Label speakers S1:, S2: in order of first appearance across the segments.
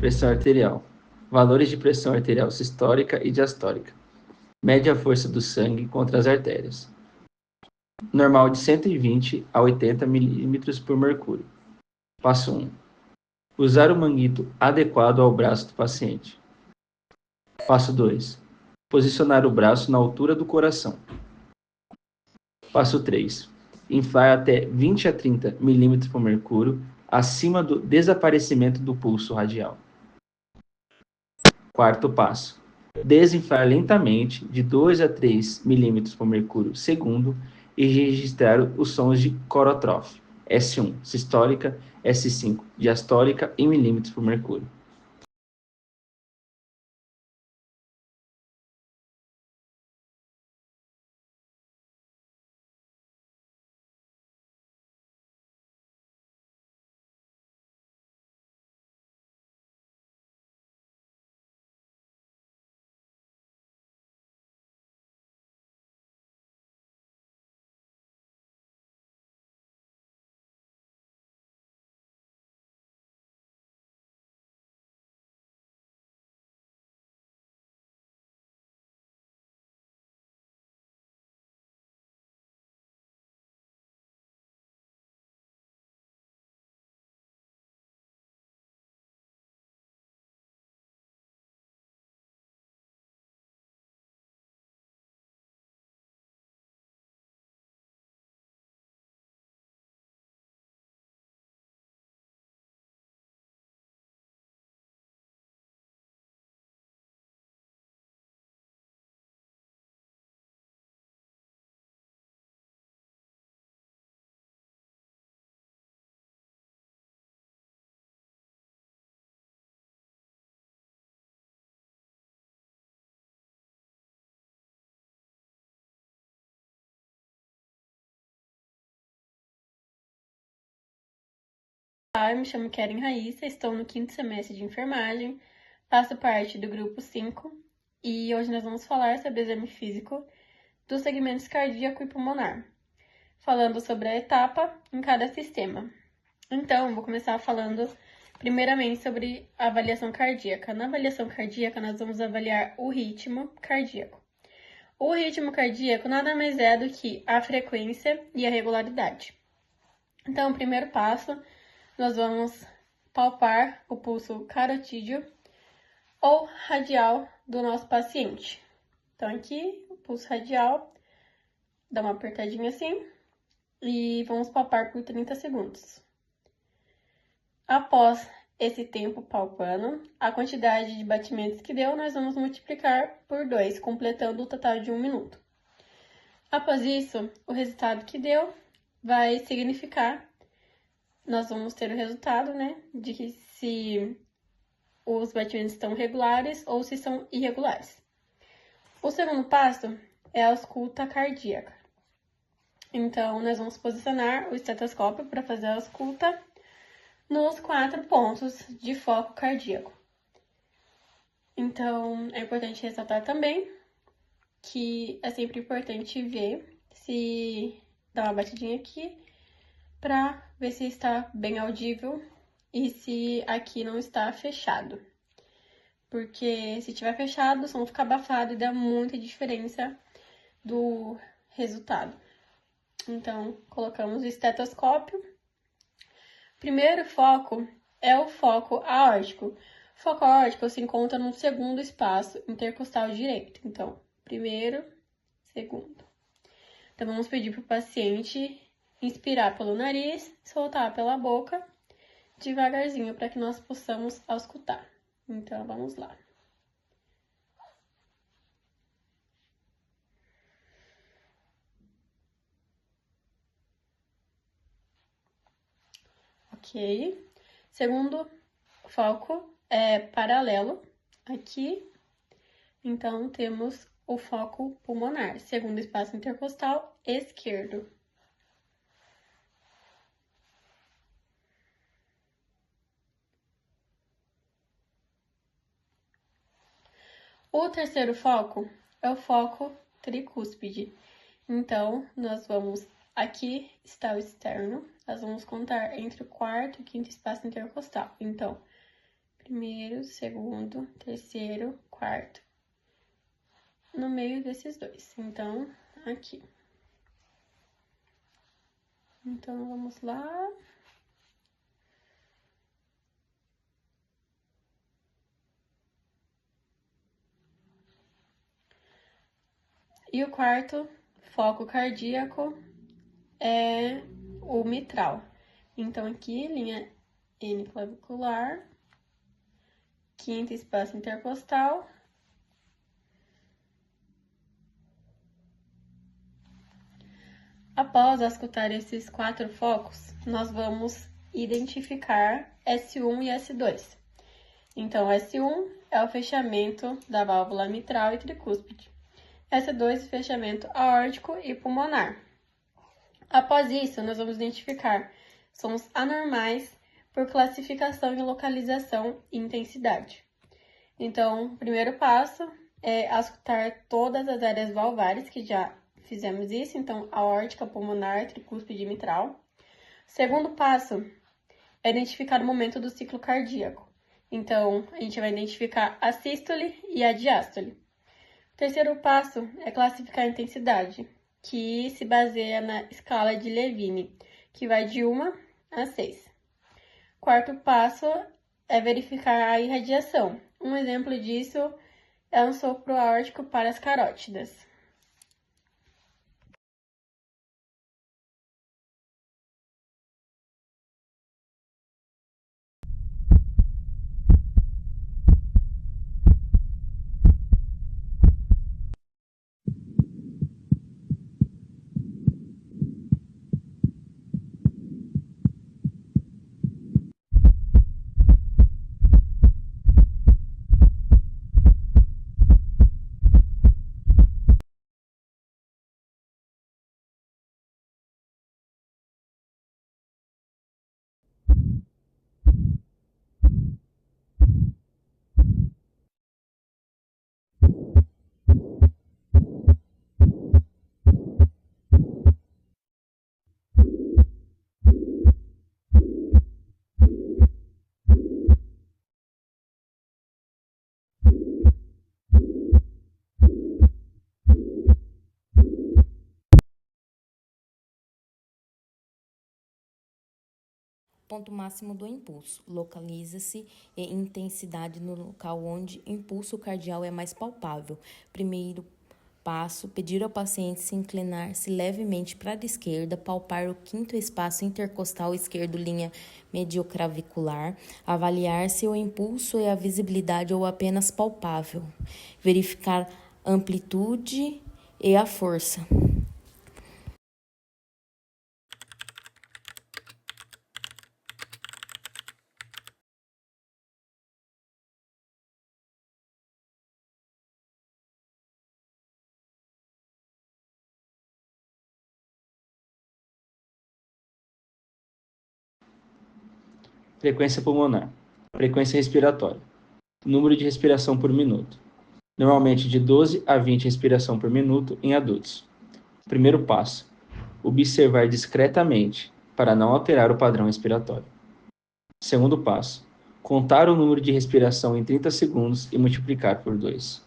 S1: Pressão arterial. Valores de pressão arterial sistólica e diastólica. Mede a força do sangue contra as artérias. Normal de 120 a 80 milímetros por mercúrio. Passo 1. Usar o manguito adequado ao braço do paciente. Passo 2. Posicionar o braço na altura do coração. Passo 3. Inflar até 20 a 30 milímetros por mercúrio acima do desaparecimento do pulso radial. Quarto passo. Desinflar lentamente de 2 a 3 milímetros por mercúrio segundo e registrar os sons de corotrofe. S1, sistólica, S5, diastólica em milímetros por mercúrio.
S2: Olá, eu me chamo Keren Raíssa, estou no 5º semestre de enfermagem, faço parte do grupo 5 e hoje nós vamos falar sobre exame físico dos segmentos cardíaco e pulmonar, falando sobre a etapa em cada sistema. Então, vou começar falando primeiramente sobre a avaliação cardíaca. Na avaliação cardíaca, nós vamos avaliar o ritmo cardíaco. O ritmo cardíaco nada mais é do que a frequência e a regularidade. Então, o primeiro passo, nós vamos palpar o pulso carotídeo ou radial do nosso paciente. Então, aqui, o pulso radial, dá uma apertadinha assim e vamos palpar por 30 segundos. Após esse tempo palpando, a quantidade de batimentos que deu, nós vamos multiplicar por 2, completando o total de 1 minuto. Após isso, o resultado que deu vai significar, nós vamos ter o resultado, né, de que se os batimentos estão regulares ou se são irregulares. O segundo passo é a ausculta cardíaca. Então, nós vamos posicionar o estetoscópio para fazer a ausculta nos 4 pontos de foco cardíaco. Então, é importante ressaltar também que é sempre importante ver se dá uma batidinha aqui para ver se está bem audível e se aqui não está fechado. Porque se tiver fechado, o som fica abafado e dá muita diferença do resultado. Então, colocamos o estetoscópio. Primeiro foco é o foco aórtico. O foco aórtico se encontra no segundo espaço intercostal direito. Então, primeiro, segundo. Então, vamos pedir para o paciente inspirar pelo nariz, soltar pela boca, devagarzinho, para que nós possamos auscultar. Então, vamos lá. Ok. Segundo foco é paralelo aqui. Então, temos o foco pulmonar, segundo espaço intercostal esquerdo. O terceiro foco é o foco tricúspide. Então, nós vamos... Aqui está o externo. Nós vamos contar entre o quarto e quinto espaço intercostal. Então, primeiro, segundo, terceiro, quarto. No meio desses dois. Então, aqui. Então, vamos lá. E o quarto foco cardíaco é o mitral. Então, aqui, linha N clavicular, quinto espaço intercostal. Após escutar esses 4 focos, nós vamos identificar S1 e S2. Então, S1 é o fechamento da válvula mitral e tricúspide. S2, fechamento aórtico e pulmonar. Após isso, nós vamos identificar sons anormais por classificação de localização e intensidade. Então, o primeiro passo é escutar todas as áreas valvares, que já fizemos isso, então aórtica, pulmonar, tricúspide e mitral. Segundo passo é identificar o momento do ciclo cardíaco. Então, a gente vai identificar a sístole e a diástole. O terceiro passo é classificar a intensidade, que se baseia na escala de Levine, que vai de 1 a 6. Quarto passo é verificar a irradiação. Um exemplo disso é um sopro aórtico para as carótidas.
S3: Ponto máximo do impulso. Localiza-se em intensidade no local onde o impulso cardial é mais palpável. Primeiro passo, pedir ao paciente se inclinar-se levemente para a esquerda, palpar o quinto espaço intercostal esquerdo, linha medioclavicular, avaliar se o impulso é a visibilidade ou apenas palpável, verificar a amplitude e a força.
S1: Frequência pulmonar. Frequência respiratória. Número de respiração por minuto. Normalmente de 12 a 20 respiração por minuto em adultos. Primeiro passo: observar discretamente para não alterar o padrão respiratório. Segundo passo: contar o número de respiração em 30 segundos e multiplicar por 2.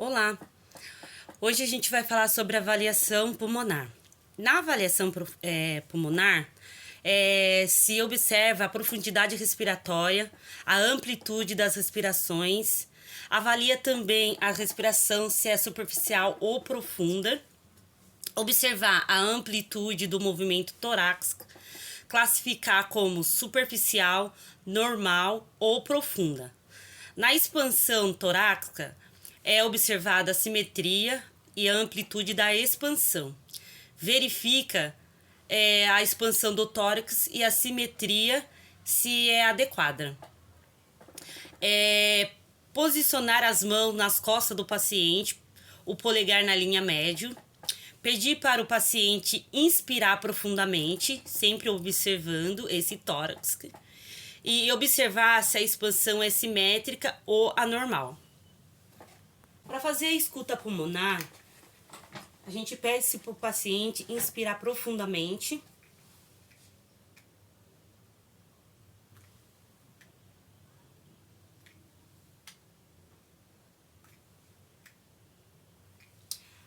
S4: Olá! Hoje a gente vai falar sobre avaliação pulmonar. Na avaliação pulmonar, se observa a profundidade respiratória, a amplitude das respirações, avalia também a respiração se é superficial ou profunda, observar a amplitude do movimento torácico, classificar como superficial, normal ou profunda. Na expansão torácica, é observada a simetria e a amplitude da expansão. Verifica a expansão do tórax e a simetria se é adequada. Posicionar as mãos nas costas do paciente, o polegar na linha médio. Pedir para o paciente inspirar profundamente, sempre observando esse tórax. E observar se a expansão é simétrica ou anormal. Para fazer a escuta pulmonar, A gente pede para o paciente inspirar profundamente.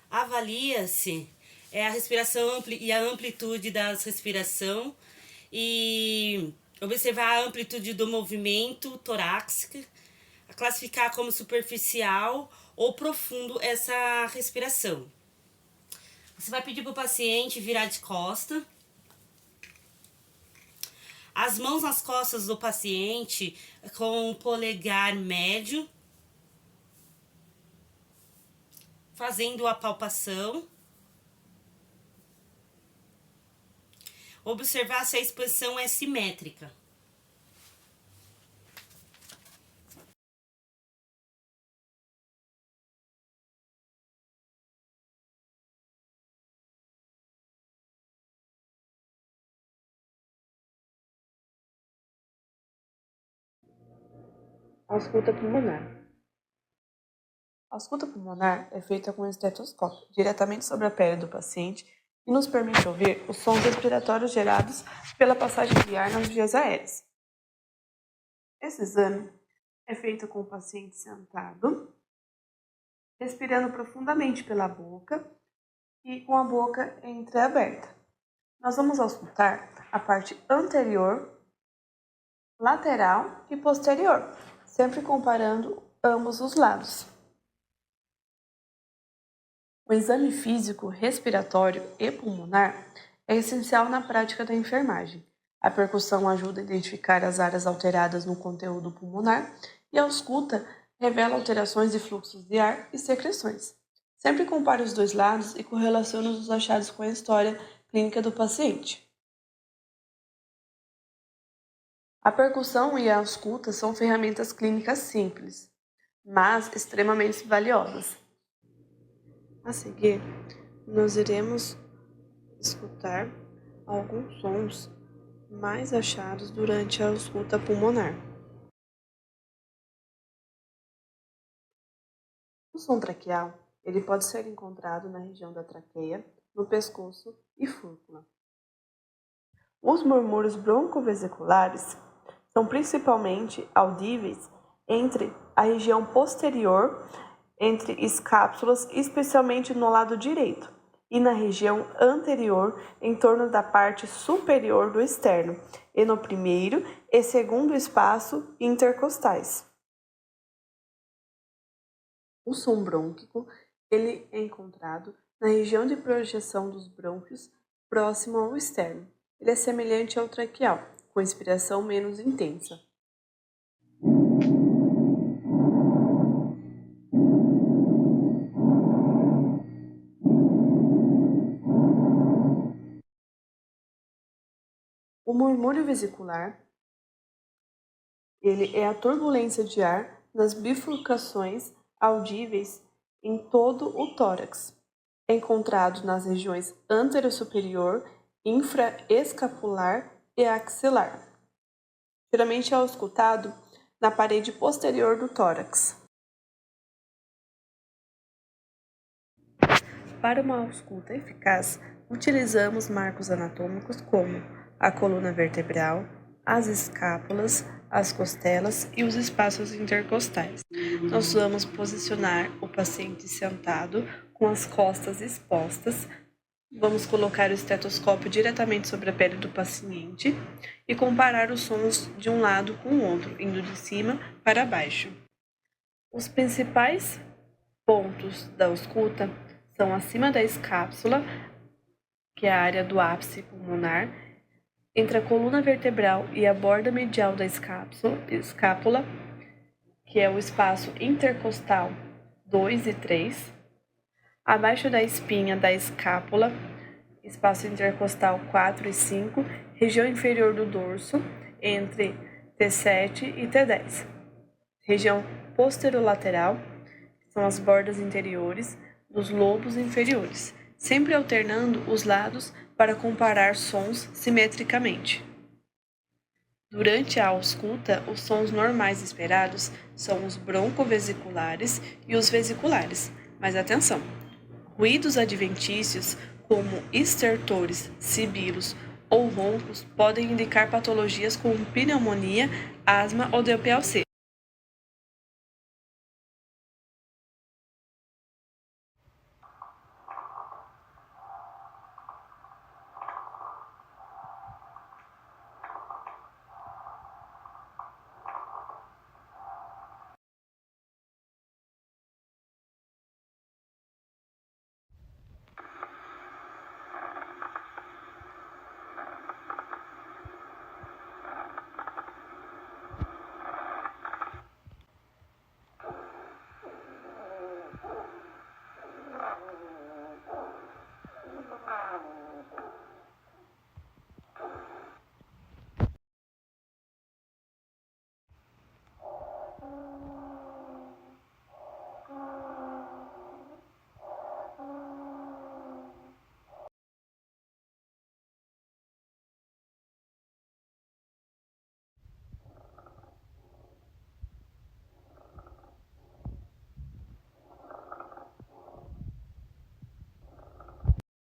S4: Avalia-se a respiração e a amplitude da respiração e observar a amplitude do movimento torácico, classificar como superficial ou profundo essa respiração. Você vai pedir para o paciente virar de costa. As mãos nas costas do paciente com o polegar médio, fazendo a palpação. Observar se a expansão é simétrica.
S5: Ausculta pulmonar. A ausculta pulmonar é feita com um estetoscópio diretamente sobre a pele do paciente e nos permite ouvir os sons respiratórios gerados pela passagem de ar nas vias aéreas. Esse exame é feito com o paciente sentado, respirando profundamente pela boca e com a boca entreaberta. Nós vamos auscultar a parte anterior, lateral e posterior, sempre comparando ambos os lados. O exame físico, respiratório e pulmonar é essencial na prática da enfermagem. A percussão ajuda a identificar as áreas alteradas no conteúdo pulmonar e a ausculta revela alterações de fluxos de ar e secreções. Sempre compare os dois lados e correlacione os achados com a história clínica do paciente. A percussão e a ausculta são ferramentas clínicas simples, mas extremamente valiosas. A seguir, nós iremos escutar alguns sons mais achados durante a ausculta pulmonar. O som traqueal, ele pode ser encontrado na região da traqueia, no pescoço e fúrcula. Os murmúrios broncovesiculares são principalmente audíveis entre a região posterior, entre escápulas, especialmente no lado direito, e na região anterior, em torno da parte superior do externo, e no primeiro e segundo espaço intercostais. O som brônquico, ele é encontrado na região de projeção dos brônquios, próximo ao externo. Ele é semelhante ao traqueal, com inspiração menos intensa. O murmúrio vesicular, ele é a turbulência de ar nas bifurcações audíveis em todo o tórax, encontrado nas regiões anterosuperior, infraescapular e axilar. Geralmente é auscultado na parede posterior do tórax. Para uma ausculta eficaz, utilizamos marcos anatômicos como a coluna vertebral, as escápulas, as costelas e os espaços intercostais. Nós vamos posicionar o paciente sentado com as costas expostas. Vamos colocar o estetoscópio diretamente sobre a pele do paciente e comparar os sons de um lado com o outro, indo de cima para baixo. Os principais pontos da ausculta são acima da escápula, que é a área do ápice pulmonar, entre a coluna vertebral e a borda medial da escápula, que é o espaço intercostal 2 e 3, abaixo da espinha da escápula, espaço intercostal 4 e 5, região inferior do dorso, entre T7 e T10. Região posterolateral, que são as bordas interiores dos lobos inferiores, sempre alternando os lados para comparar sons simetricamente. Durante a ausculta, os sons normais esperados são os broncovesiculares e os vesiculares, mas atenção! Ruídos adventícios, como estertores, sibilos ou roncos, podem indicar patologias como pneumonia, asma ou DPLC.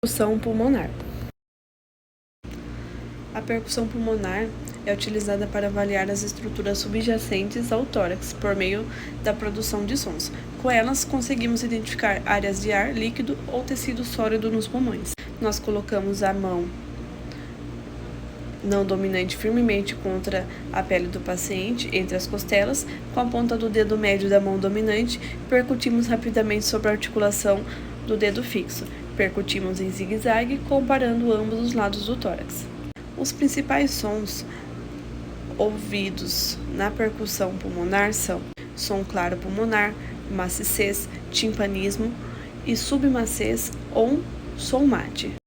S5: Percussão pulmonar. A percussão pulmonar é utilizada para avaliar as estruturas subjacentes ao tórax por meio da produção de sons. Com elas, conseguimos identificar áreas de ar líquido ou tecido sólido nos pulmões. Nós colocamos a mão não dominante firmemente contra a pele do paciente, entre as costelas, com a ponta do dedo médio da mão dominante, percutimos rapidamente sobre a articulação do dedo fixo. Percutimos em zigue-zague, comparando ambos os lados do tórax. Os principais sons ouvidos na percussão pulmonar são som claro pulmonar, maciçez, timpanismo e submaciez ou som mate.